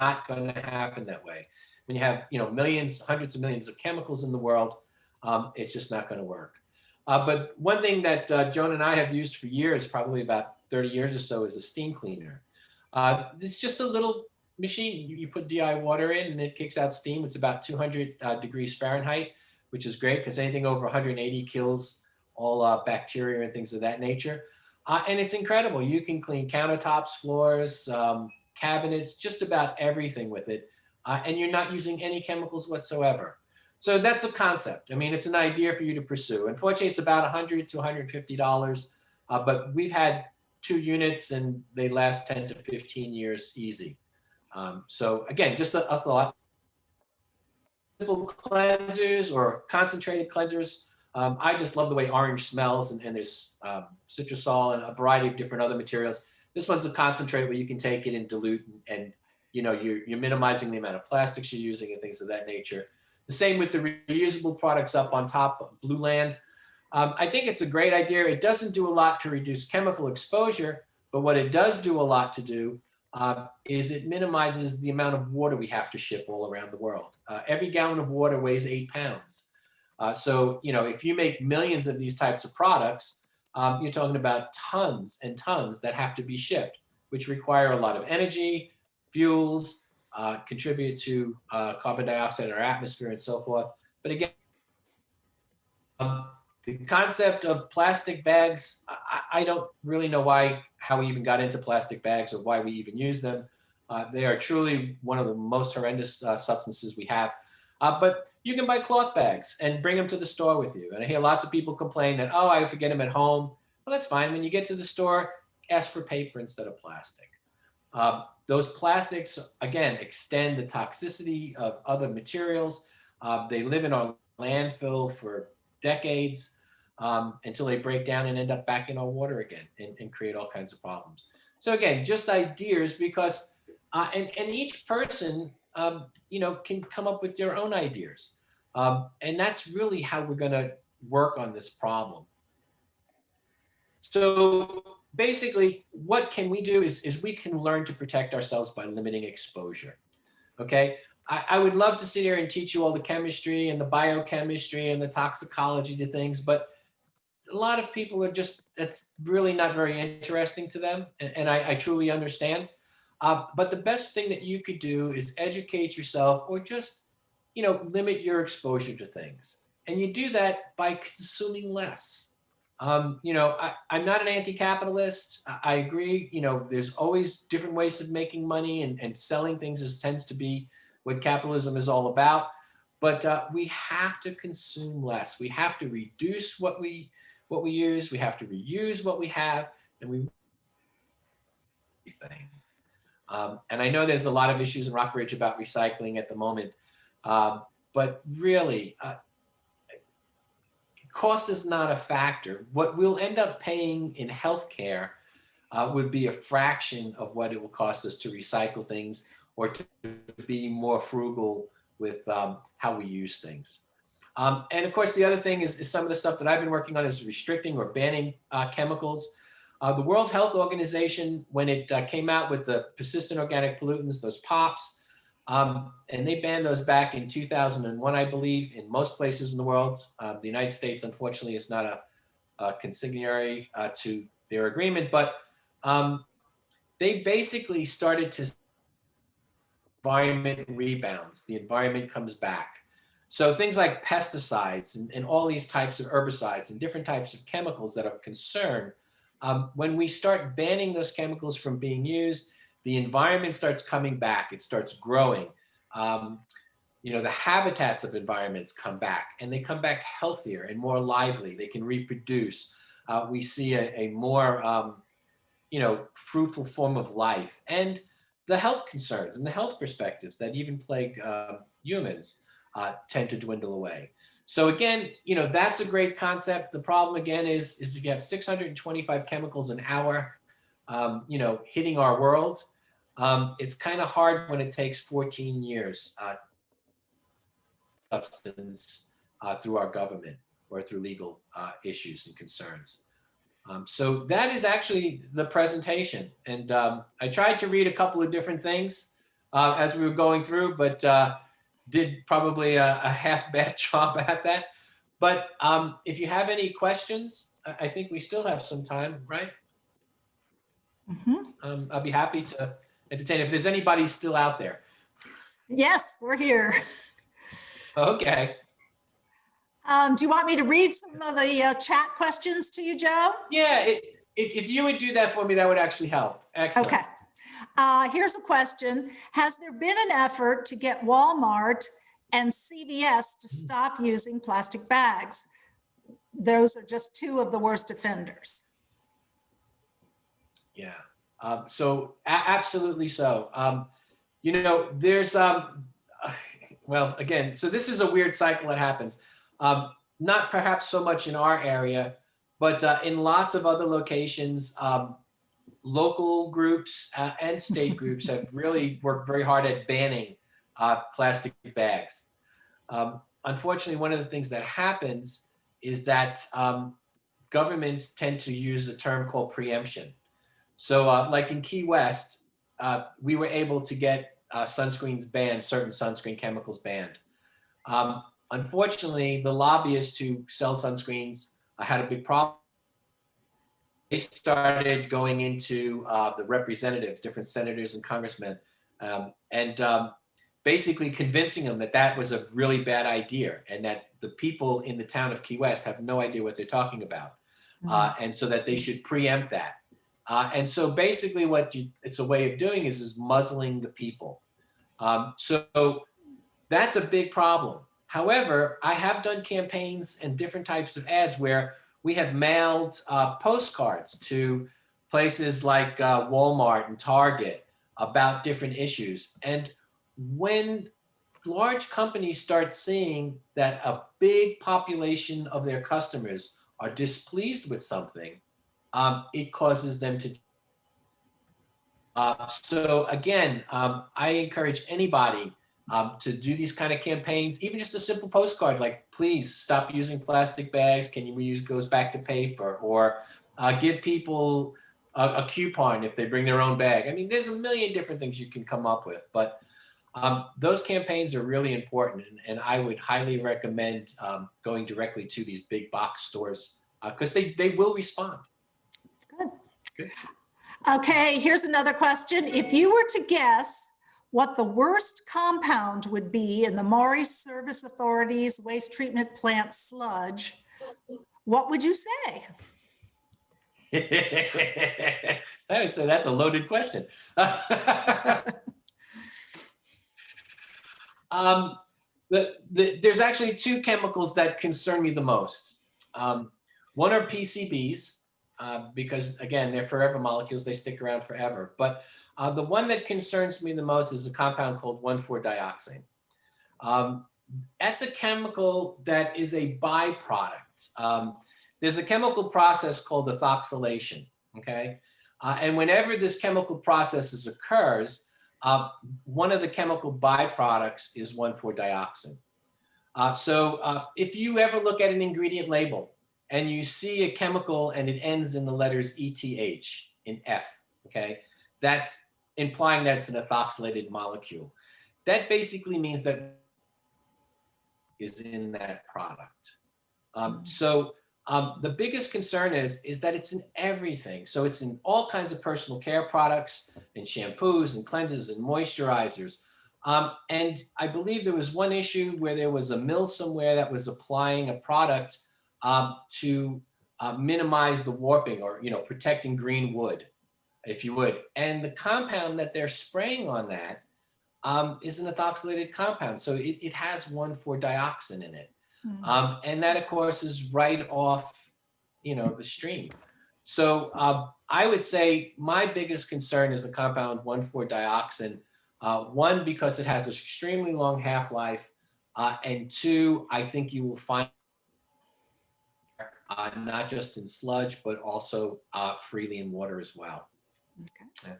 Speaker 3: Not going to happen that way. When you have, you know, millions, hundreds of millions of chemicals in the world, it's just not going to work. But one thing that Joan and I have used for years, probably about 30 years or so, is a steam cleaner. It's just a little machine. You put DI water in and it kicks out steam. It's about 200 degrees Fahrenheit, which is great because anything over 180 kills all bacteria and things of that nature. And it's incredible. You can clean countertops, floors, cabinets, just about everything with it. And you're not using any chemicals whatsoever. So that's a concept. I mean, it's an idea for you to pursue. Unfortunately, it's about $100 to $150, but we've had 2 units and they last 10 to 15 years easy. So again, just a thought. Simple cleansers or concentrated cleansers. I just love the way orange smells, and there's citrusol and a variety of different other materials. This one's a concentrate where you can take it and dilute, and you know, you're minimizing the amount of plastics you're using and things of that nature. The same with the reusable products up on top of Blue Land. I think it's a great idea. It doesn't do a lot to reduce chemical exposure, but what it does do a lot to do is it minimizes the amount of water we have to ship all around the world. Every gallon of water weighs 8 pounds. So, you know, if you make millions of these types of products, you're talking about tons and tons that have to be shipped, which require a lot of energy, fuels, contribute to carbon dioxide in our atmosphere and so forth. But again, the concept of plastic bags, I don't really know how we even got into plastic bags or why we even use them. They are truly one of the most horrendous substances we have. But you can buy cloth bags and bring them to the store with you. And I hear lots of people complain that, oh, I forget them at home. Well, that's fine. When you get to the store, ask for paper instead of plastic. Those plastics, again, extend the toxicity of other materials. They live in our landfill for decades until they break down and end up back in our water again and create all kinds of problems. So again, just ideas because, and each person, you know, can come up with their own ideas. And that's really how we're gonna work on this problem. So basically, what can we do is we can learn to protect ourselves by limiting exposure, okay? I would love to sit here and teach you all the chemistry and the biochemistry and the toxicology to things, but a lot of people are just, that's really not very interesting to them. And I truly understand. But the best thing that you could do is educate yourself or just, you know, limit your exposure to things. And you do that by consuming less. You know, I'm not an anti-capitalist. I agree, you know, there's always different ways of making money and selling things tends to be what capitalism is all about. But we have to consume less. We have to reduce what we use. We have to reuse what we have, and we thing. And I know there's a lot of issues in Rockbridge about recycling at the moment, but really, cost is not a factor. What we'll end up paying in healthcare would be a fraction of what it will cost us to recycle things or to be more frugal with how we use things. And of course, the other thing is some of the stuff that I've been working on is restricting or banning chemicals. The World Health Organization, when it came out with the persistent organic pollutants, those POPs, and they banned those back in 2001, I believe, in most places in the world. The United States, unfortunately, is not a consignatory to their agreement, but they basically started to environment rebounds. The environment comes back. So things like pesticides and all these types of herbicides and different types of chemicals that are of concern, when we start banning those chemicals from being used, the environment starts coming back. It starts growing. You know, the habitats of environments come back and they come back healthier and more lively. They can reproduce. We see a more, you know, fruitful form of life. And the health concerns and the health perspectives that even plague humans tend to dwindle away. So again, you know, that's a great concept. The problem again is if you have 625 chemicals an hour, you know, hitting our world, it's kind of hard when it takes 14 years substance through our government or through legal issues and concerns. So that is actually the presentation. And I tried to read a couple of different things as we were going through, but did probably a half bad job at that. But if you have any questions, I think we still have some time, right?
Speaker 1: Mm-hmm.
Speaker 3: I'll be happy to entertain if there's anybody still out there.
Speaker 1: Yes, we're here.
Speaker 3: Okay.
Speaker 1: Do you want me to read some of the chat questions to you, Joe?
Speaker 3: Yeah, if you would do that for me, that would actually help. Excellent.
Speaker 1: Okay. Here's a question. Has there been an effort to get Walmart and CVS to stop using plastic bags? Those are just two of the worst offenders.
Speaker 3: Yeah. So absolutely so. You know, there's well, again, so this is a weird cycle that happens. Not perhaps so much in our area, but in lots of other locations, local groups and state groups have really worked very hard at banning plastic bags. Unfortunately, one of the things that happens is that governments tend to use a term called preemption. So like in Key West, we were able to get sunscreens banned, certain sunscreen chemicals banned. Unfortunately, the lobbyists who sell sunscreens had a big problem. They started going into the representatives, different senators and congressmen, and basically convincing them that that was a really bad idea and that the people in the town of Key West have no idea what they're talking about. And so that they should preempt that. And so basically it's a way of doing is muzzling the people. So that's a big problem. However, I have done campaigns and different types of ads where we have mailed postcards to places like Walmart and Target about different issues. And when large companies start seeing that a big population of their customers are displeased with something, it causes them to. So again, I encourage anybody to do these kind of campaigns, even just a simple postcard like, please stop using plastic bags. Can you reuse, goes back to paper, or give people a coupon if they bring their own bag. I mean, there's a million different things you can come up with, but those campaigns are really important. And I would highly recommend going directly to these big box stores because they will respond.
Speaker 1: Good.
Speaker 3: Good.
Speaker 1: Okay, here's another question. If you were to guess what the worst compound would be in the Maury Service Authority's waste treatment plant sludge, what would you say?
Speaker 3: I would say that's a loaded question. There's actually two chemicals that concern me the most. One are PCBs, because again, they're forever molecules, they stick around forever. But the one that concerns me the most is a compound called 1,4-dioxane. That's a chemical that is a byproduct. There's a chemical process called ethoxylation, okay? And whenever this chemical process occurs, one of the chemical byproducts is 1,4-dioxane. So if you ever look at an ingredient label and you see a chemical and it ends in the letters ETH, in F, okay? That's implying that it's an ethoxylated molecule. That basically means that is in that product. The biggest concern is that it's in everything. So it's in all kinds of personal care products, in shampoos and cleansers and moisturizers. And I believe there was one issue where there was a mill somewhere that was applying a product to minimize the warping, or protecting green wood, if you would. And the compound that they're spraying on that is an ethoxylated compound. So it has 1,4-dioxane in it. And that, of course, is right off, the stream. So I would say my biggest concern is the compound 1,4-dioxane. One, because it has an extremely long half-life, and two, I think you will find not just in sludge, but also freely in water as well.
Speaker 1: Okay.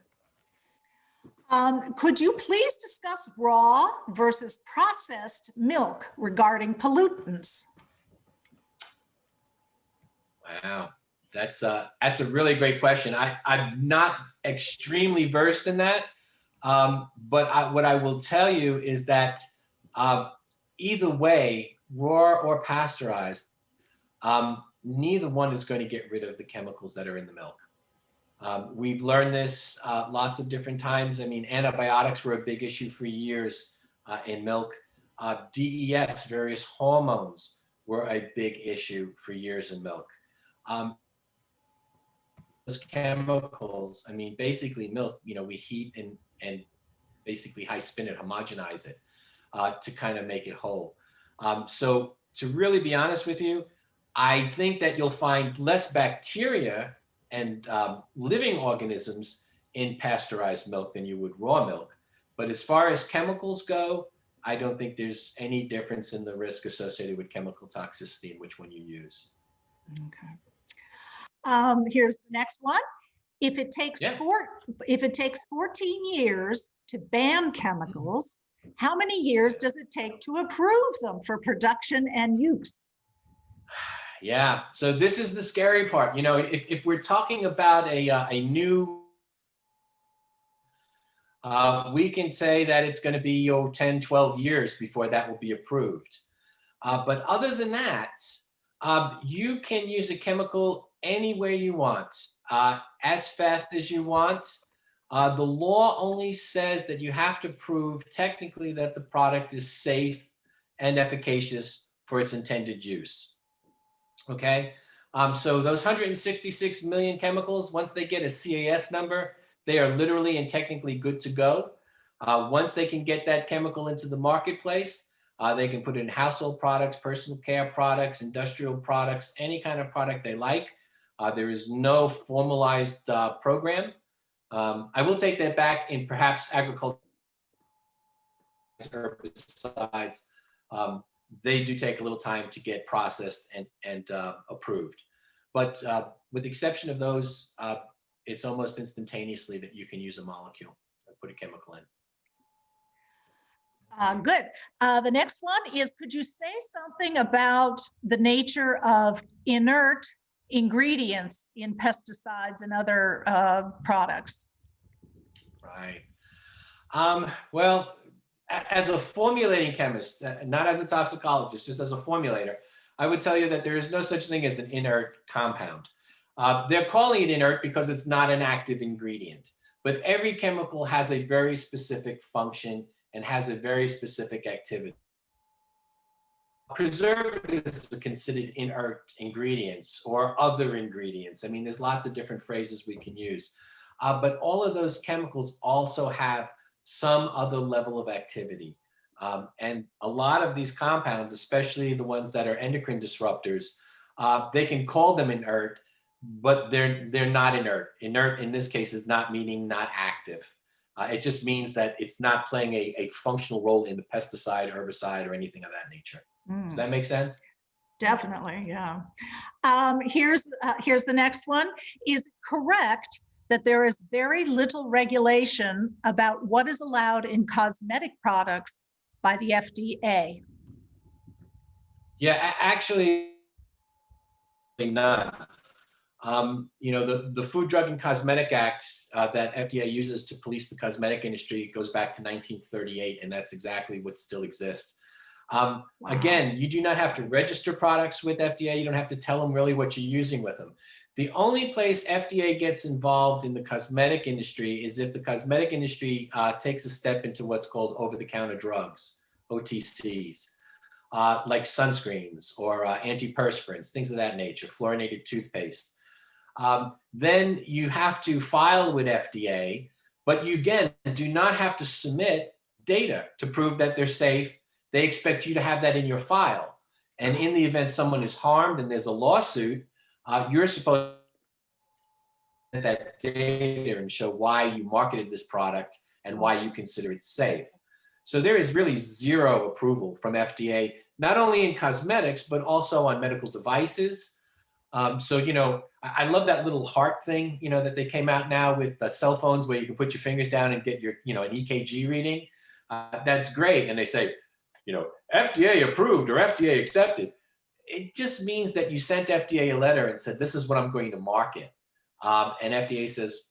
Speaker 3: Yeah.
Speaker 1: Could you please discuss raw versus processed milk regarding pollutants?
Speaker 3: Wow, that's a really great question. I'm not extremely versed in that, but what I will tell you is that either way, raw or pasteurized, neither one is going to get rid of the chemicals that are in the milk. We've learned this lots of different times. I mean, antibiotics were a big issue for years in milk. DES, various hormones, were a big issue for years in milk. Those chemicals, I mean, basically milk, we heat and basically high spin it, homogenize it to kind of make it whole. So to really be honest with you, I think that you'll find less bacteria and living organisms in pasteurized milk than you would raw milk. But as far as chemicals go, I don't think there's any difference in the risk associated with chemical toxicity in which one you use.
Speaker 1: Okay. Here's the next one. If it takes 14 years to ban chemicals, How many years does it take to approve them for production and use?
Speaker 3: Yeah, so this is the scary part. You know, if we're talking about a new, we can say that it's going to be 10, 12 years before that will be approved. But other than that, you can use a chemical anywhere you want, as fast as you want. The law only says that you have to prove technically that the product is safe and efficacious for its intended use. Okay, so those 166 million chemicals, once they get a CAS number, they are literally and technically good to go. Once they can get that chemical into the marketplace, they can put it in household products, personal care products, industrial products, any kind of product they like. There is no formalized program. I will take that back in perhaps agriculture herbicides. They do take a little time to get processed and approved. But with the exception of those, it's almost instantaneously that you can use a molecule and put a chemical in.
Speaker 1: Good. The next one is, could you say something about the nature of inert ingredients in pesticides and other products?
Speaker 3: Right. Well, as a formulating chemist, not as a toxicologist, just as a formulator, I would tell you that there is no such thing as an inert compound. They're calling it inert because it's not an active ingredient, but every chemical has a very specific function and has a very specific activity. Preservatives are considered inert ingredients or other ingredients. I mean, there's lots of different phrases we can use, but all of those chemicals also have some other level of activity. And a lot of these compounds, especially the ones that are endocrine disruptors, they can call them inert, but they're not inert. Inert in this case is not meaning not active. It just means that it's not playing a functional role in the pesticide, herbicide, or anything of that nature. Does that make sense?
Speaker 1: Definitely, yeah. Here's the next one. Is it correct that there is very little regulation about what is allowed in cosmetic products by the FDA?
Speaker 3: Yeah, actually, none. You know, the Food, Drug, and Cosmetic Act that FDA uses to police the cosmetic industry goes back to 1938, and that's exactly what still exists.
Speaker 1: Wow.
Speaker 3: Again, you do not have to register products with FDA. You don't have to tell them really what you're using with them. The only place FDA gets involved in the cosmetic industry is if the cosmetic industry takes a step into what's called over-the-counter drugs, OTCs, like sunscreens or antiperspirants, things of that nature, fluorinated toothpaste. Then you have to file with FDA, but you, again, do not have to submit data to prove that they're safe. They expect you to have that in your file. And in the event someone is harmed and there's a lawsuit, you're supposed to get that data and show why you marketed this product and why you consider it safe. So there is really zero approval from FDA, not only in cosmetics, but also on medical devices. So, you know, I love that little heart thing, you know, that they came out now with the cell phones where you can put your fingers down and get your, you know, an EKG reading. That's great. And they say, you know, FDA approved or FDA accepted. It just means that you sent FDA a letter and said, this is what I'm going to market. And FDA says,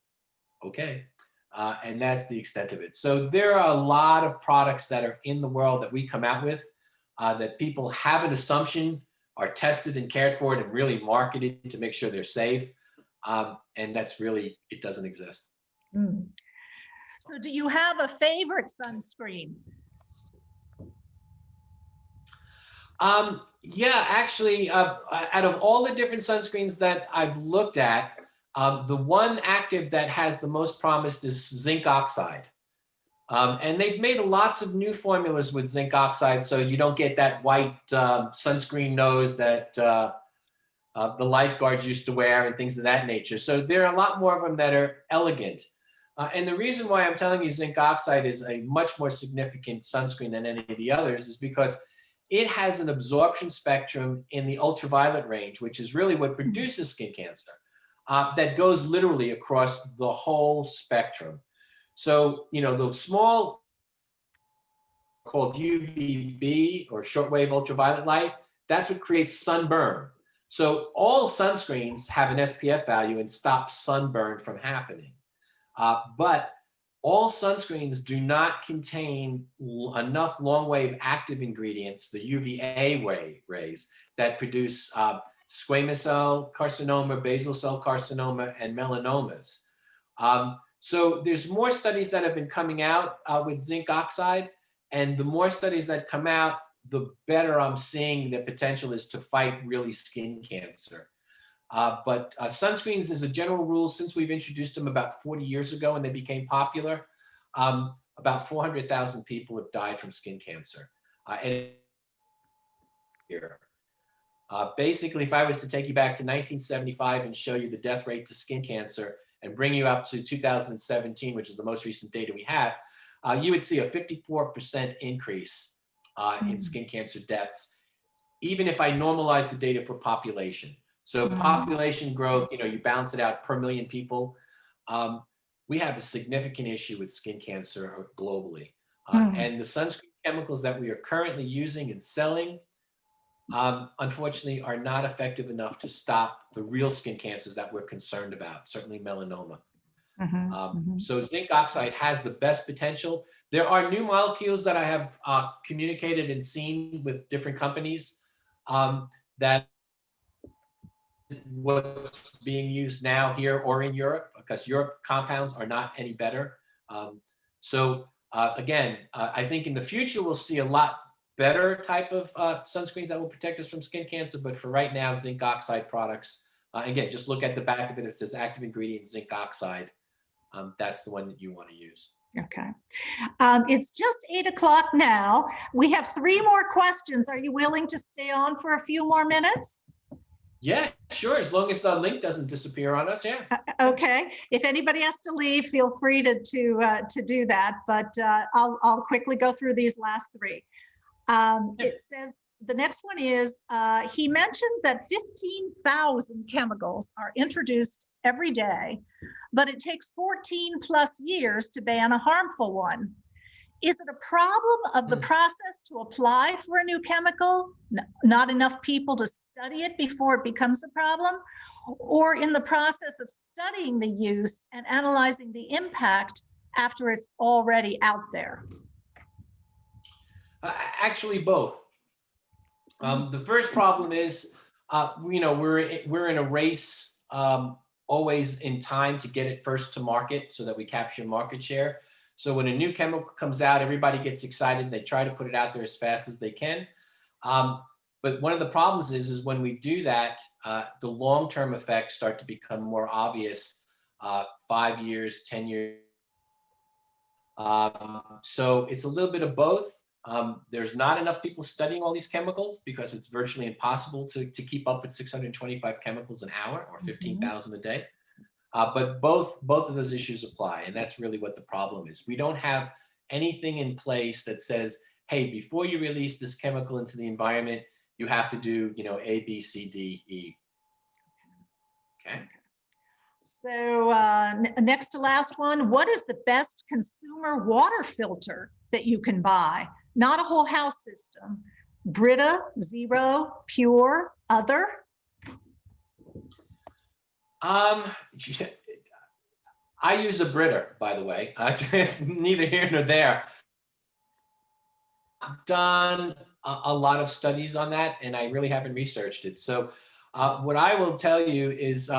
Speaker 3: okay. And that's the extent of it. So there are a lot of products that are in the world that we come out with that people have an assumption are tested and cared for and really marketed to make sure they're safe. And that's really, it doesn't exist.
Speaker 1: Mm. So do you have a favorite sunscreen?
Speaker 3: Yeah, actually, out of all the different sunscreens that I've looked at, the one active that has the most promise is zinc oxide. And they've made lots of new formulas with zinc oxide, so you don't get that white sunscreen nose that the lifeguards used to wear and things of that nature. So there are a lot more of them that are elegant. And the reason why I'm telling you zinc oxide is a much more significant sunscreen than any of the others is because it has an absorption spectrum in the ultraviolet range, which is really what produces skin cancer, that goes literally across the whole spectrum. So, you know, the small called UVB or shortwave ultraviolet light. That's what creates sunburn. So all sunscreens have an SPF value and stop sunburn from happening. But all sunscreens do not contain enough long wave active ingredients, the UVA rays, that produce squamous cell carcinoma, basal cell carcinoma, and melanomas. So there's more studies that have been coming out with zinc oxide, and the more studies that come out, the better I'm seeing the potential is to fight really skin cancer. But sunscreens, as a general rule, since we've introduced them about 40 years ago and they became popular, about 400,000 people have died from skin cancer. And here, basically, if I was to take you back to 1975 and show you the death rate to skin cancer and bring you up to 2017, which is the most recent data we have, you would see a 54% increase in skin cancer deaths, even if I normalize the data for population. So population growth, you balance it out per million people. We have a significant issue with skin cancer globally. And the sunscreen chemicals that we are currently using and selling, unfortunately, are not effective enough to stop the real skin cancers that we're concerned about, certainly melanoma. So zinc oxide has the best potential. There are new molecules that I have communicated and seen with different companies that what's being used now here or in Europe, because Europe compounds are not any better. Again, I think in the future we'll see a lot better type of sunscreens that will protect us from skin cancer. But for right now, zinc oxide products, again, just look at the back of it. It says active ingredient zinc oxide. That's the one that you want to use.
Speaker 1: Okay. It's just 8 o'clock now. We have 3 more questions. Are you willing to stay on for a few more minutes?
Speaker 3: Yeah, sure. As long as the link doesn't disappear on us, yeah.
Speaker 1: Okay. If anybody has to leave, feel free to do that. But I'll quickly go through these last 3. It says, the next one is, he mentioned that 15,000 chemicals are introduced every day, but it takes 14 plus years to ban a harmful one. Is it a problem of the process to apply for a new chemical? Not enough people to study it before it becomes a problem? Or in the process of studying the use and analyzing the impact after it's already out there?
Speaker 3: Actually, both. The first problem is, we're in a race, always in time to get it first to market so that we capture market share. So when a new chemical comes out, everybody gets excited. They try to put it out there as fast as they can. But one of the problems is when we do that, the long-term effects start to become more obvious 5 years, 10 years. So it's a little bit of both. There's not enough people studying all these chemicals because it's virtually impossible to keep up with 625 chemicals an hour or 15,000 a day. But both of those issues apply, and that's really what the problem is. We don't have anything in place that says, hey, before you release this chemical into the environment, you have to do, A, B, C, D, E. Okay.
Speaker 1: So next to last one, what is the best consumer water filter that you can buy? Not a whole house system. Brita, Zero, Pure, Other?
Speaker 3: I use a Brita, by the way. It's neither here nor there. I've done a lot of studies on that, and I really haven't researched it. So what I will tell you is,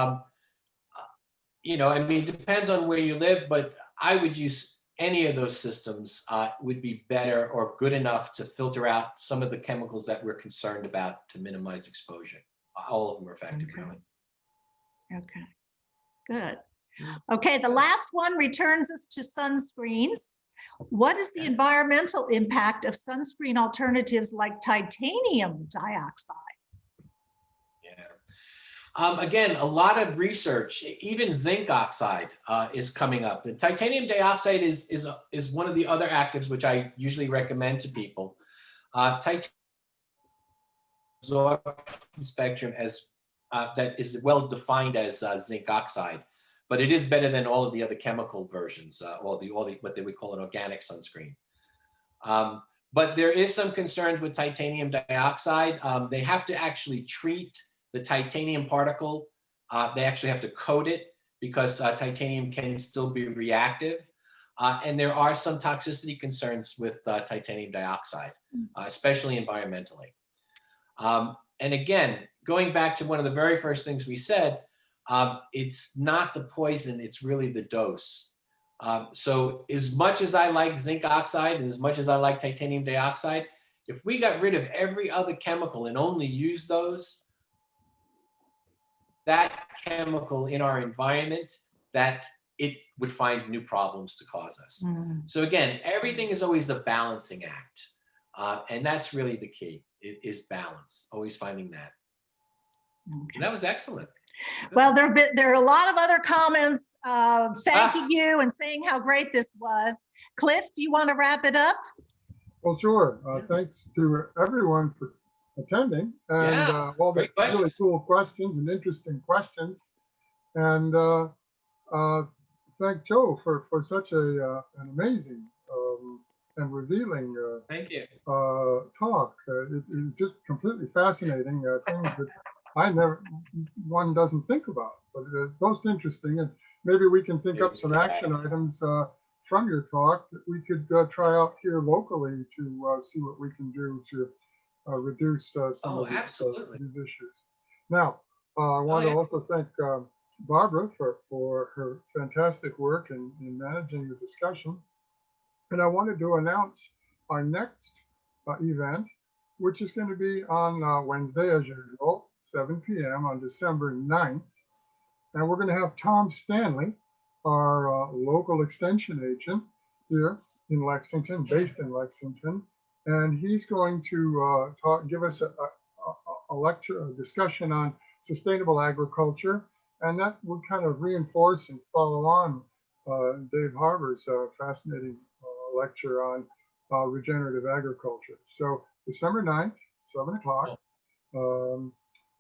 Speaker 3: it depends on where you live, but I would use any of those systems would be better or good enough to filter out some of the chemicals that we're concerned about to minimize exposure. All of them are effective, really.
Speaker 1: Okay, good. Okay, the last one returns us to sunscreens. What is the environmental impact of sunscreen alternatives like titanium dioxide?
Speaker 3: Again, a lot of research, even zinc oxide is coming up. The titanium dioxide is one of the other actives which I usually recommend to people. Titanium absorption spectrum that is well defined as zinc oxide, but it is better than all of the other chemical versions, all the what they would call an organic sunscreen. But there is some concerns with titanium dioxide. They have to actually treat the titanium particle. They actually have to coat it because titanium can still be reactive. And there are some toxicity concerns with titanium dioxide, especially environmentally. And again, going back to one of the very first things we said, it's not the poison, it's really the dose. So as much as I like zinc oxide and as much as I like titanium dioxide, if we got rid of every other chemical and only use those, that chemical in our environment, that it would find new problems to cause us. So again, everything is always a balancing act. And that's really the key, is balance, always finding that. And that was excellent.
Speaker 4: Well, there are a lot of other comments thanking you and saying how great this was. Cliff, do you want to wrap it up?
Speaker 2: Well, sure. Thanks to everyone for attending and all the really cool questions and interesting questions. And thank Joe for such an amazing and revealing
Speaker 3: Thank you.
Speaker 2: talk. It's just completely fascinating things that one doesn't think about, but it's most interesting. And maybe we can think up some action items from your talk that we could try out here locally to see what we can do to reduce some of these issues. Now, I want to also thank Barbara for her fantastic work in managing the discussion. And I wanted to announce our next event, which is going to be on Wednesday, as usual, 7 p.m. on December 9th. And we're going to have Tom Stanley, our local extension agent here in Lexington, based in Lexington. And he's going to give us a lecture, a discussion on sustainable agriculture. And that would kind of reinforce and follow on Dave Harbour's fascinating lecture on regenerative agriculture. So December 9th, 7 o'clock,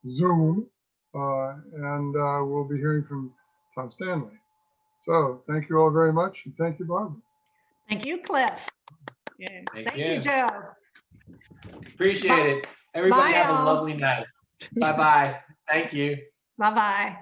Speaker 2: Zoom, and we'll be hearing from Tom Stanley. So thank you all very much, and thank you, Barbara.
Speaker 4: Thank you, Cliff.
Speaker 3: Yeah.
Speaker 4: Thank you, Joe.
Speaker 3: Appreciate it. Everybody have a lovely night. Bye-bye. Thank you.
Speaker 4: Bye-bye.